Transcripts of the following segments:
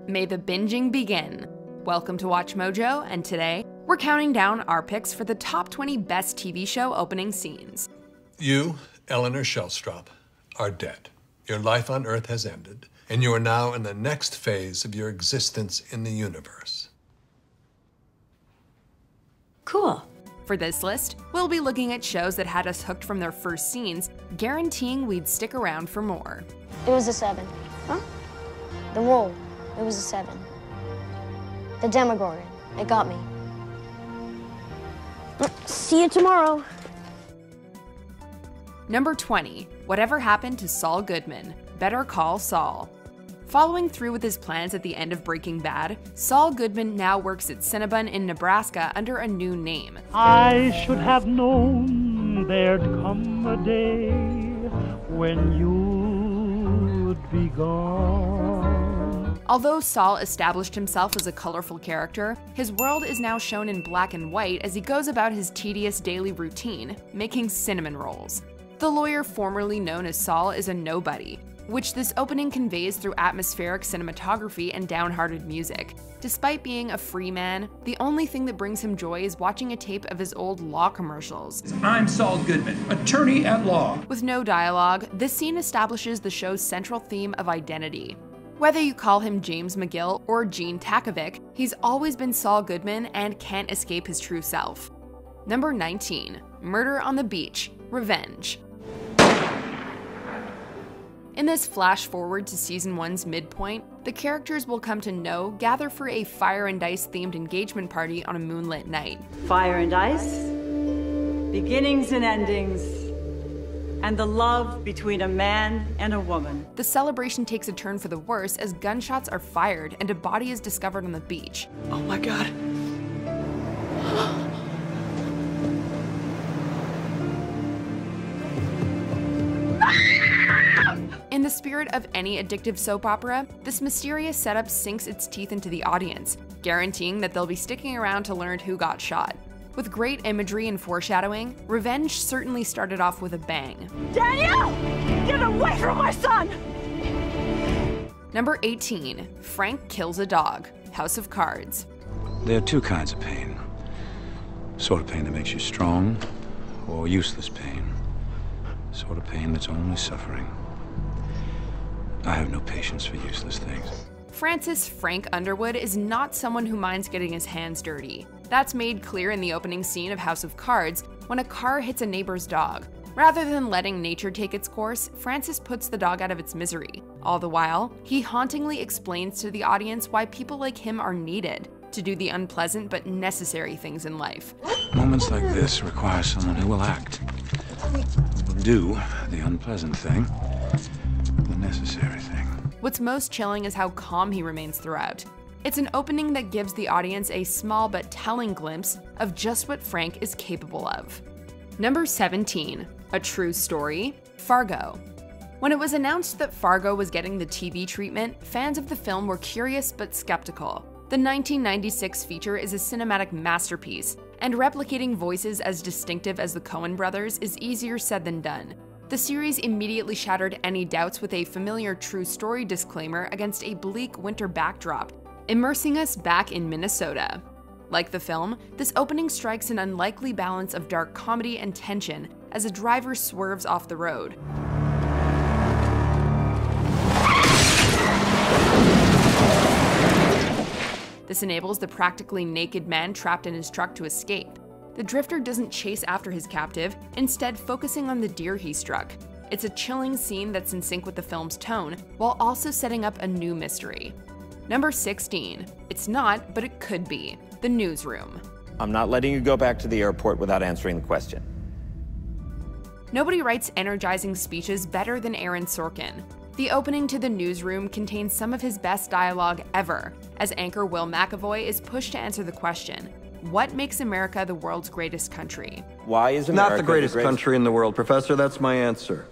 May the binging begin. Welcome to Watch Mojo, and today, we're counting down our picks for the top 20 best TV show opening scenes. You, Eleanor Shellstrop, are dead. Your life on Earth has ended, and you are now in the next phase of your existence in the universe. Cool. For this list, we'll be looking at shows that had us hooked from their first scenes, guaranteeing we'd stick around for more. It was a 7. Huh? The roll. It was a 7. The Demogorgon. It got me. See you tomorrow. Number 20. Whatever Happened to Saul Goodman? Better Call Saul. Following through with his plans at the end of Breaking Bad, Saul Goodman now works at Cinnabon in Nebraska under a new name. I should have known there'd come a day when you'd be gone. Although Saul established himself as a colorful character, his world is now shown in black and white as he goes about his tedious daily routine, making cinnamon rolls. The lawyer formerly known as Saul is a nobody, which this opening conveys through atmospheric cinematography and downhearted music. Despite being a free man, the only thing that brings him joy is watching a tape of his old law commercials. I'm Saul Goodman, attorney at law. With no dialogue, this scene establishes the show's central theme of identity. Whether you call him James McGill or Gene Takovic, he's always been Saul Goodman and can't escape his true self. Number 19. Murder on the Beach, Revenge. In this flash forward to season 1's midpoint, the characters we'll come to know gather for a Fire and Ice themed engagement party on a moonlit night. Fire and ice, beginnings and endings, and the love between a man and a woman. The celebration takes a turn for the worse as gunshots are fired and a body is discovered on the beach. Oh my God. In the spirit of any addictive soap opera, this mysterious setup sinks its teeth into the audience, guaranteeing that they'll be sticking around to learn who got shot. With great imagery and foreshadowing, Revenge certainly started off with a bang. Daniel! Get away from my son! Number 18. Frank Kills a Dog, House of Cards. There are two kinds of pain. Sort of pain that makes you strong, or useless pain. Sort of pain that's only suffering. I have no patience for useless things. Francis Frank Underwood is not someone who minds getting his hands dirty. That's made clear in the opening scene of House of Cards when a car hits a neighbor's dog. Rather than letting nature take its course, Francis puts the dog out of its misery. All the while, he hauntingly explains to the audience why people like him are needed to do the unpleasant but necessary things in life. Moments like this require someone who will act. Who will do the unpleasant thing, the necessary thing. What's most chilling is how calm he remains throughout. It's an opening that gives the audience a small but telling glimpse of just what Frank is capable of. Number 17. A True Story, Fargo. When it was announced that Fargo was getting the TV treatment, fans of the film were curious but skeptical. The 1996 feature is a cinematic masterpiece, and replicating voices as distinctive as the Coen brothers is easier said than done. The series immediately shattered any doubts with a familiar true story disclaimer against a bleak winter backdrop, immersing us back in Minnesota. Like the film, this opening strikes an unlikely balance of dark comedy and tension as a driver swerves off the road. This enables the practically naked man trapped in his truck to escape. The drifter doesn't chase after his captive, instead focusing on the deer he struck. It's a chilling scene that's in sync with the film's tone, while also setting up a new mystery. Number 16. It's not, but it could be. The Newsroom. I'm not letting you go back to the airport without answering the question. Nobody writes energizing speeches better than Aaron Sorkin. The opening to The Newsroom contains some of his best dialogue ever, as anchor Will McAvoy is pushed to answer the question, what makes America the world's greatest country? Why is America not the greatest country in the world, Professor? That's my answer.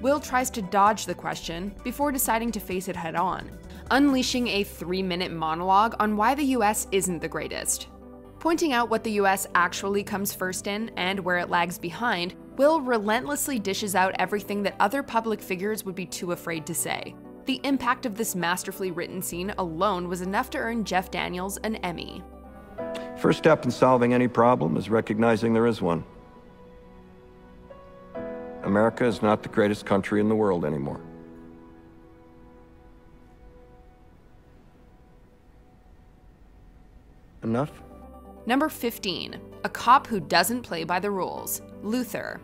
Will tries to dodge the question before deciding to face it head on, unleashing a 3-minute monologue on why the US isn't the greatest. Pointing out what the US actually comes first in and where it lags behind, Will relentlessly dishes out everything that other public figures would be too afraid to say. The impact of this masterfully written scene alone was enough to earn Jeff Daniels an Emmy. First step in solving any problem is recognizing there is one. America is not the greatest country in the world anymore. Enough? Number 15, a cop who doesn't play by the rules, Luther.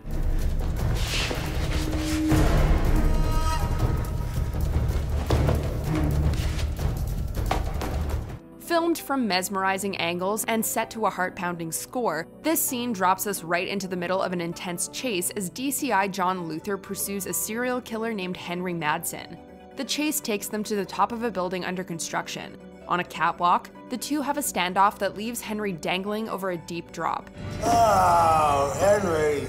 Filmed from mesmerizing angles and set to a heart-pounding score, this scene drops us right into the middle of an intense chase as DCI John Luther pursues a serial killer named Henry Madsen. The chase takes them to the top of a building under construction. On a catwalk, the two have a standoff that leaves Henry dangling over a deep drop. Oh, Henry.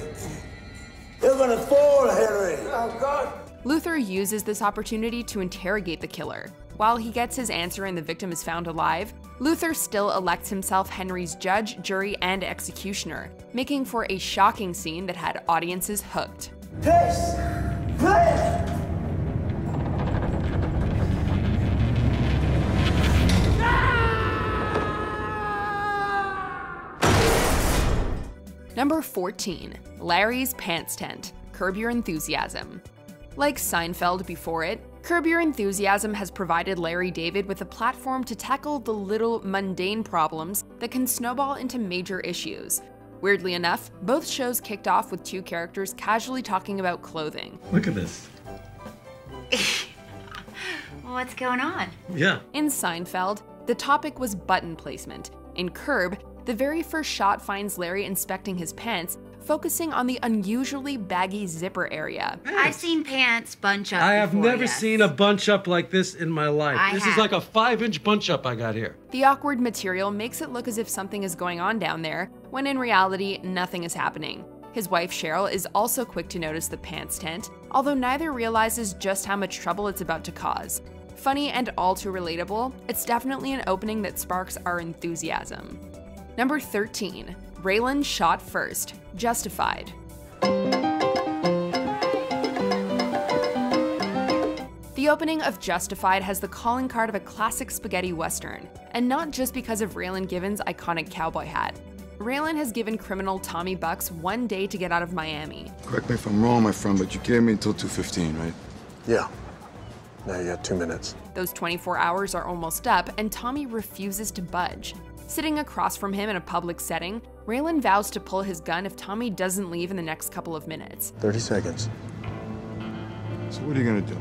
You're gonna fall, Henry. Oh, God. Luther uses this opportunity to interrogate the killer. While he gets his answer and the victim is found alive, Luther still elects himself Henry's judge, jury, and executioner, making for a shocking scene that had audiences hooked. Yes! Yes! Number 14, Larry's Pants Tent, Curb Your Enthusiasm. Like Seinfeld before it, Curb Your Enthusiasm has provided Larry David with a platform to tackle the little mundane problems that can snowball into major issues. Weirdly enough, both shows kicked off with two characters casually talking about clothing. Look at this. What's going on? Yeah. In Seinfeld, the topic was button placement. In Curb, the very first shot finds Larry inspecting his pants, focusing on the unusually baggy zipper area. I've seen pants bunch up I have before, never yes. seen a bunch up like this in my life. This is like a 5-inch bunch up I got here. The awkward material makes it look as if something is going on down there, when in reality, nothing is happening. His wife Cheryl is also quick to notice the pants tent, although neither realizes just how much trouble it's about to cause. Funny and all too relatable, it's definitely an opening that sparks our enthusiasm. Number 13, Raylan shot first, Justified. The opening of Justified has the calling card of a classic spaghetti western, and not just because of Raylan Givens' iconic cowboy hat. Raylan has given criminal Tommy Bucks 1 day to get out of Miami. Correct me if I'm wrong, my friend, but you gave me until 2:15, right? Yeah. Now you got 2 minutes. Those 24 hours are almost up, and Tommy refuses to budge. Sitting across from him in a public setting, Raylan vows to pull his gun if Tommy doesn't leave in the next couple of minutes. 30 seconds. So what are you gonna do?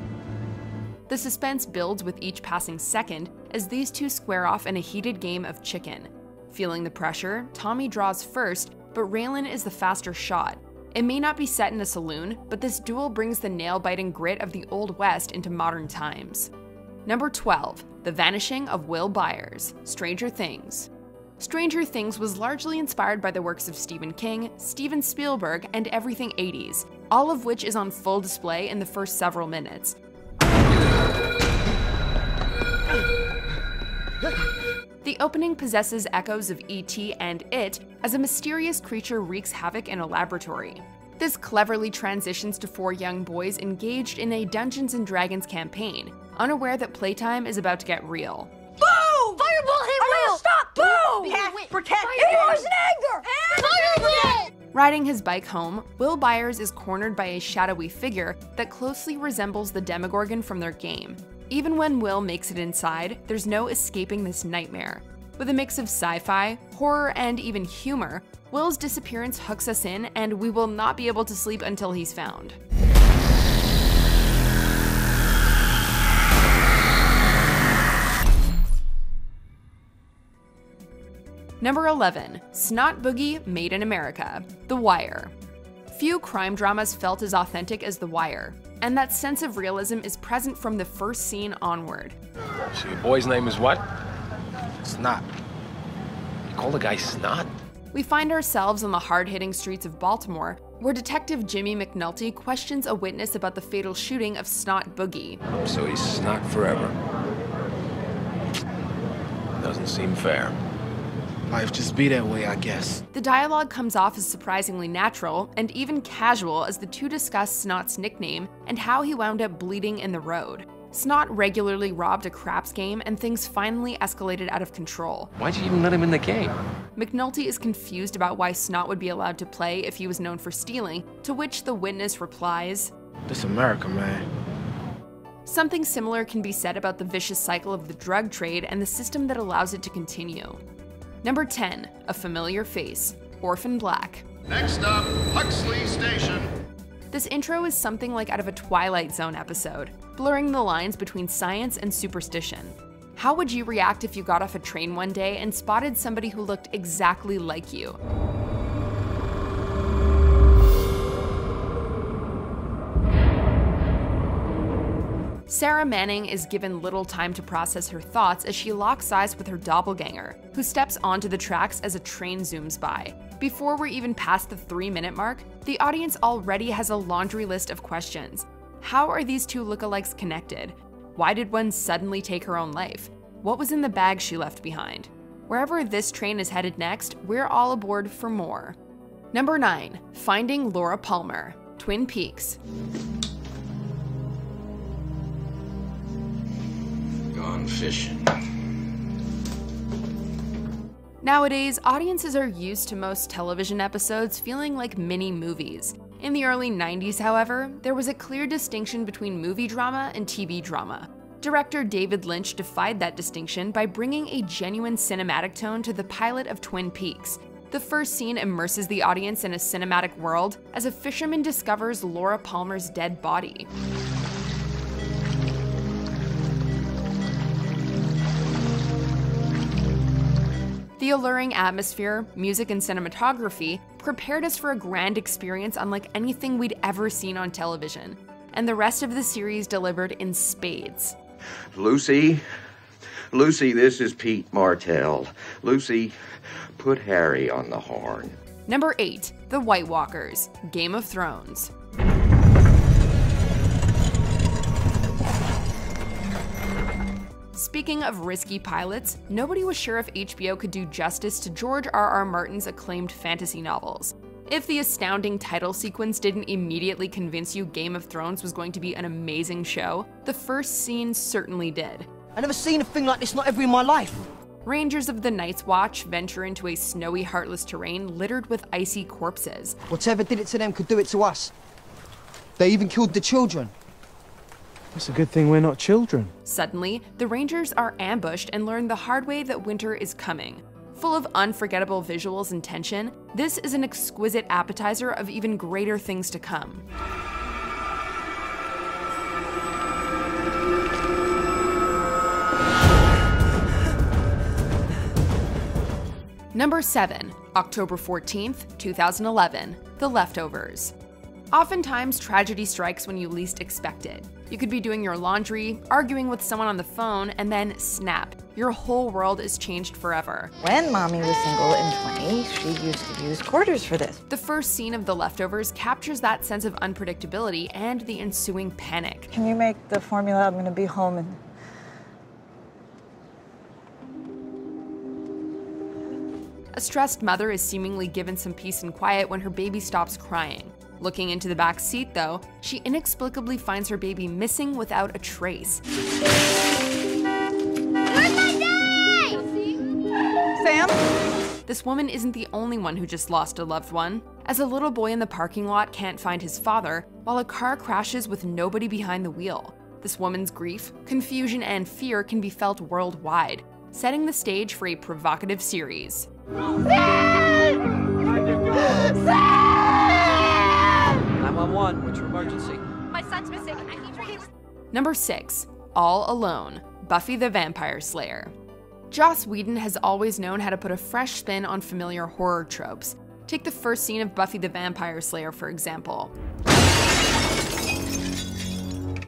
The suspense builds with each passing second as these two square off in a heated game of chicken. Feeling the pressure, Tommy draws first, but Raylan is the faster shot. It may not be set in a saloon, but this duel brings the nail-biting grit of the Old West into modern times. Number 12, The Vanishing of Will Byers, Stranger Things. Stranger Things was largely inspired by the works of Stephen King, Steven Spielberg, and everything 80s, all of which is on full display in the first several minutes. The opening possesses echoes of E.T. and It as a mysterious creature wreaks havoc in a laboratory. This cleverly transitions to 4 young boys engaged in a Dungeons & Dragons campaign, unaware that playtime is about to get real. Boom! Fireball hit Will! Stop! Boom! Protect! It was an anger! Fireball! Riding his bike home, Will Byers is cornered by a shadowy figure that closely resembles the Demogorgon from their game. Even when Will makes it inside, there's no escaping this nightmare. With a mix of sci-fi, horror, and even humor, Will's disappearance hooks us in, and we will not be able to sleep until he's found. Number 11, Snot Boogie Made in America, The Wire. Few crime dramas felt as authentic as The Wire, and that sense of realism is present from the first scene onward. So your boy's name is what? Snot. You call the guy Snot? We find ourselves on the hard-hitting streets of Baltimore, where Detective Jimmy McNulty questions a witness about the fatal shooting of Snot Boogie. So he's Snot forever. Doesn't seem fair. Life just be that way, I guess. The dialogue comes off as surprisingly natural and even casual as the two discuss Snot's nickname and how he wound up bleeding in the road. Snot regularly robbed a craps game, and things finally escalated out of control. Why'd you even let him in the game? McNulty is confused about why Snot would be allowed to play if he was known for stealing, to which the witness replies, "This America, man." Something similar can be said about the vicious cycle of the drug trade and the system that allows it to continue. Number 10, a familiar face, Orphan Black. Next up, Huxley Station. This intro is something like out of a Twilight Zone episode, blurring the lines between science and superstition. How would you react if you got off a train one day and spotted somebody who looked exactly like you? Sarah Manning is given little time to process her thoughts as she locks eyes with her doppelganger, who steps onto the tracks as a train zooms by. Before we're even past the 3-minute mark, the audience already has a laundry list of questions. How are these two lookalikes connected? Why did one suddenly take her own life? What was in the bag she left behind? Wherever this train is headed next, we're all aboard for more. Number 9, Finding Laura Palmer, Twin Peaks. Gone fishing. Nowadays, audiences are used to most television episodes feeling like mini-movies. In the early 90s, however, there was a clear distinction between movie drama and TV drama. Director David Lynch defied that distinction by bringing a genuine cinematic tone to the pilot of Twin Peaks. The first scene immerses the audience in a cinematic world as a fisherman discovers Laura Palmer's dead body. The alluring atmosphere, music, and cinematography prepared us for a grand experience unlike anything we'd ever seen on television. And the rest of the series delivered in spades. Lucy, this is Pete Martell. Lucy, put Harry on the horn. Number 8, The White Walkers, Game of Thrones. Speaking of risky pilots, nobody was sure if HBO could do justice to George R.R. Martin's acclaimed fantasy novels. If the astounding title sequence didn't immediately convince you Game of Thrones was going to be an amazing show, the first scene certainly did. I've never seen a thing like this, not ever in my life. Rangers of the Night's Watch venture into a snowy, heartless terrain littered with icy corpses. Whatever did it to them could do it to us. They even killed the children. It's a good thing we're not children. Suddenly, the Rangers are ambushed and learn the hard way that winter is coming. Full of unforgettable visuals and tension, this is an exquisite appetizer of even greater things to come. Number 7, October 14th, 2011, The Leftovers. Oftentimes, tragedy strikes when you least expect it. You could be doing your laundry, arguing with someone on the phone, and then snap. Your whole world is changed forever. When Mommy was single and 20, she used to use quarters for this. The first scene of The Leftovers captures that sense of unpredictability and the ensuing panic. Can you make the formula? I'm gonna be home and... A stressed mother is seemingly given some peace and quiet when her baby stops crying. Looking into the back seat, though, she inexplicably finds her baby missing without a trace. Where's my dad? Sam? This woman isn't the only one who just lost a loved one, as a little boy in the parking lot can't find his father, while a car crashes with nobody behind the wheel. This woman's grief, confusion, and fear can be felt worldwide, setting the stage for a provocative series. Sam! 911, what's your emergency? My son's missing. I need your... Number 6, All Alone, Buffy the Vampire Slayer. Joss Whedon has always known how to put a fresh spin on familiar horror tropes. Take the first scene of Buffy the Vampire Slayer, for example.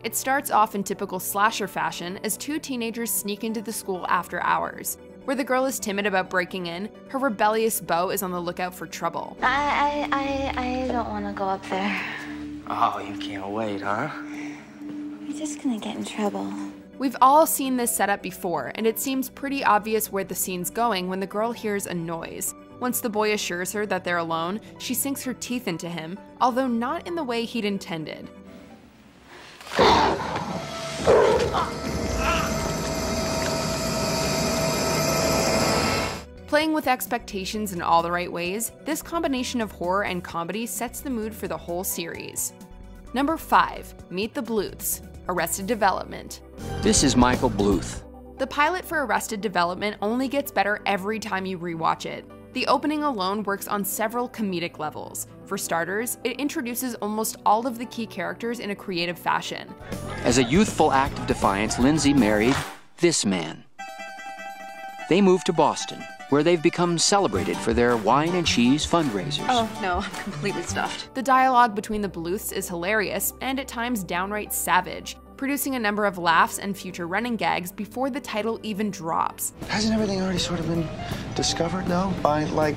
It starts off in typical slasher fashion as two teenagers sneak into the school after hours. Where the girl is timid about breaking in, her rebellious beau is on the lookout for trouble. I don't want to go up there. Oh, you can't wait, huh? You're just gonna get in trouble. We've all seen this setup before, and it seems pretty obvious where the scene's going when the girl hears a noise. Once the boy assures her that they're alone, she sinks her teeth into him, although not in the way he'd intended. Playing with expectations in all the right ways, this combination of horror and comedy sets the mood for the whole series. Number 5, Meet the Bluths, Arrested Development. This is Michael Bluth. The pilot for Arrested Development only gets better every time you rewatch it. The opening alone works on several comedic levels. For starters, it introduces almost all of the key characters in a creative fashion. As a youthful act of defiance, Lindsay married this man. They moved to Boston, where they've become celebrated for their wine and cheese fundraisers. Oh, no, I'm completely stuffed. The dialogue between the Bluths is hilarious and at times downright savage, producing a number of laughs and future running gags before the title even drops. Hasn't everything already sort of been discovered, though, by, like,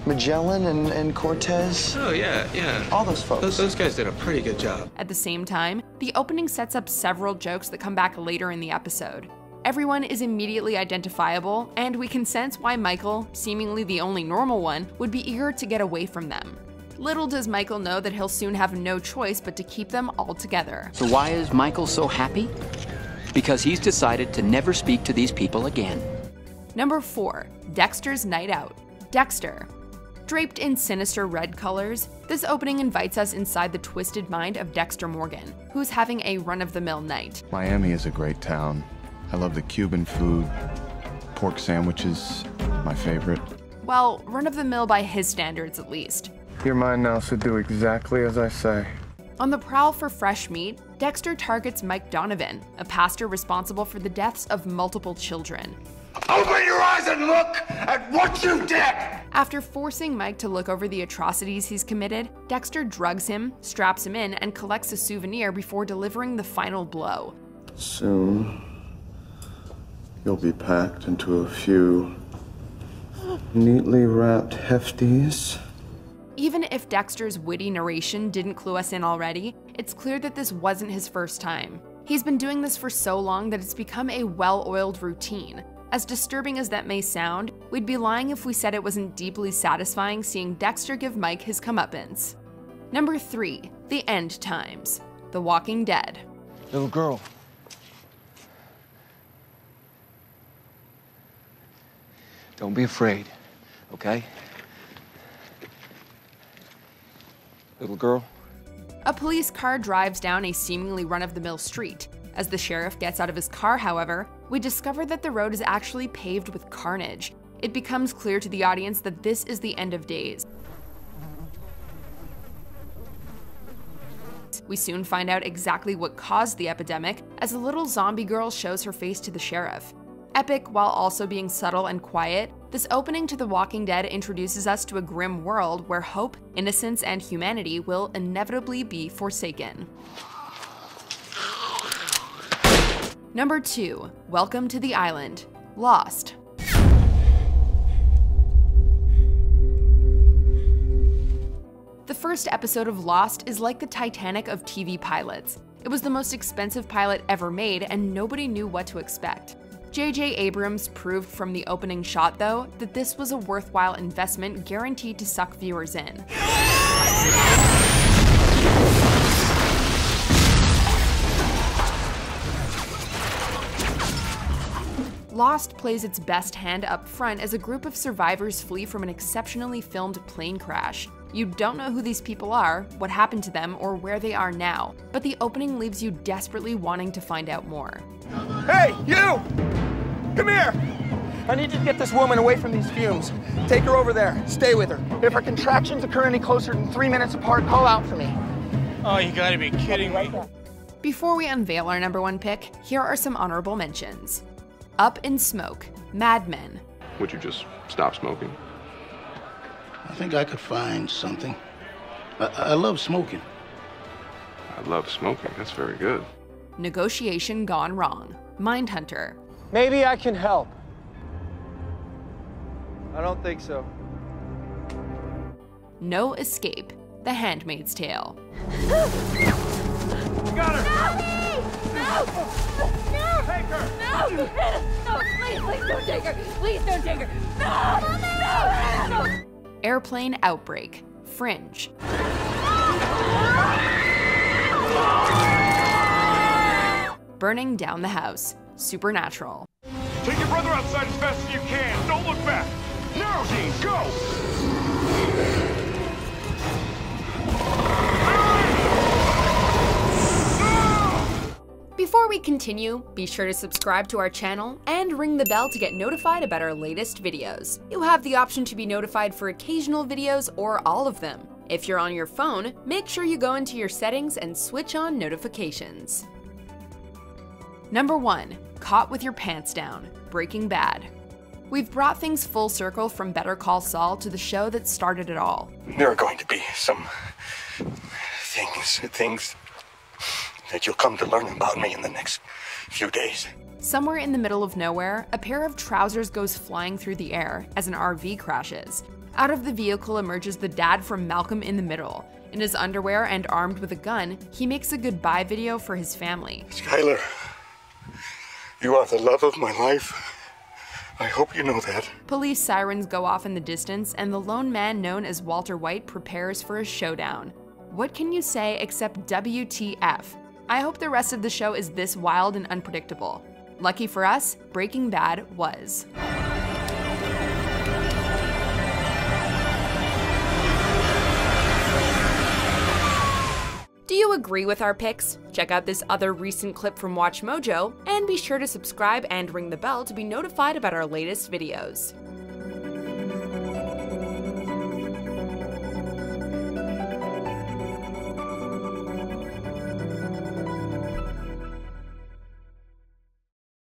Magellan and Cortez? Oh, yeah. All those folks. Those guys did a pretty good job. At the same time, the opening sets up several jokes that come back later in the episode. Everyone is immediately identifiable, and we can sense why Michael, seemingly the only normal one, would be eager to get away from them. Little does Michael know that he'll soon have no choice but to keep them all together. So why is Michael so happy? Because he's decided to never speak to these people again. Number 4, Dexter's Night Out. Dexter. Draped in sinister red colors, this opening invites us inside the twisted mind of Dexter Morgan, who's having a run-of-the-mill night. Miami is a great town. I love the Cuban food. Pork sandwiches, my favorite. Well, run-of-the-mill by his standards at least. You're mine now, so do exactly as I say. On the prowl for fresh meat, Dexter targets Mike Donovan, a pastor responsible for the deaths of multiple children. Open your eyes and look at what you did! After forcing Mike to look over the atrocities he's committed, Dexter drugs him, straps him in, and collects a souvenir before delivering the final blow. Soon, you'll be packed into a few neatly wrapped hefties. Even if Dexter's witty narration didn't clue us in already, it's clear that this wasn't his first time. He's been doing this for so long that it's become a well-oiled routine. As disturbing as that may sound, we'd be lying if we said it wasn't deeply satisfying seeing Dexter give Mike his comeuppance. Number 3, The End Times. The Walking Dead. Little girl. Don't be afraid, okay? Little girl. A police car drives down a seemingly run-of-the-mill street. As the sheriff gets out of his car, however, we discover that the road is actually paved with carnage. It becomes clear to the audience that this is the end of days. We soon find out exactly what caused the epidemic as a little zombie girl shows her face to the sheriff. Epic while also being subtle and quiet, this opening to The Walking Dead introduces us to a grim world where hope, innocence, and humanity will inevitably be forsaken. Number 2, Welcome to the Island. Lost. The first episode of Lost is like the Titanic of TV pilots. It was the most expensive pilot ever made, and nobody knew what to expect. J.J. Abrams proved from the opening shot, though, that this was a worthwhile investment guaranteed to suck viewers in. Lost plays its best hand up front as a group of survivors flee from an exceptionally filmed plane crash. You don't know who these people are, what happened to them, or where they are now, but the opening leaves you desperately wanting to find out more. Hey, you! Come here! I need you to get this woman away from these fumes. Take her over there. Stay with her. If her contractions occur any closer than 3 minutes apart, call out for me. Oh, you gotta be kidding me. Before we unveil our number 1 pick, here are some honorable mentions. Up in Smoke, Mad Men. Would you just stop smoking? I think I could find something. I love smoking. I love smoking. That's very good. Negotiation Gone Wrong, Mindhunter. Maybe I can help. I don't think so. No Escape, The Handmaid's Tale. Got her! No! No! Take her! No! No! Please don't take her! Please don't take her! No! No! No! Airplane Outbreak, Fringe. burning down the house. Supernatural. Take your brother outside as fast as you can. Don't look back. Now, Dean, go! Before we continue, be sure to subscribe to our channel and ring the bell to get notified about our latest videos. You have the option to be notified for occasional videos or all of them. If you're on your phone, make sure you go into your settings and switch on notifications. Number 1. Caught with your pants down. Breaking Bad. We've brought things full circle from Better Call Saul to the show that started it all. There are going to be some things that you'll come to learn about me in the next few days. Somewhere in the middle of nowhere, a pair of trousers goes flying through the air as an RV crashes. Out of the vehicle emerges the dad from Malcolm in the Middle. In his underwear and armed with a gun, he makes a goodbye video for his family. Skylar, you are the love of my life. I hope you know that. Police sirens go off in the distance, and the lone man known as Walter White prepares for a showdown. What can you say except WTF? I hope the rest of the show is this wild and unpredictable. Lucky for us, Breaking Bad was. Do you agree with our picks? Check out this other recent clip from WatchMojo, and be sure to subscribe and ring the bell to be notified about our latest videos.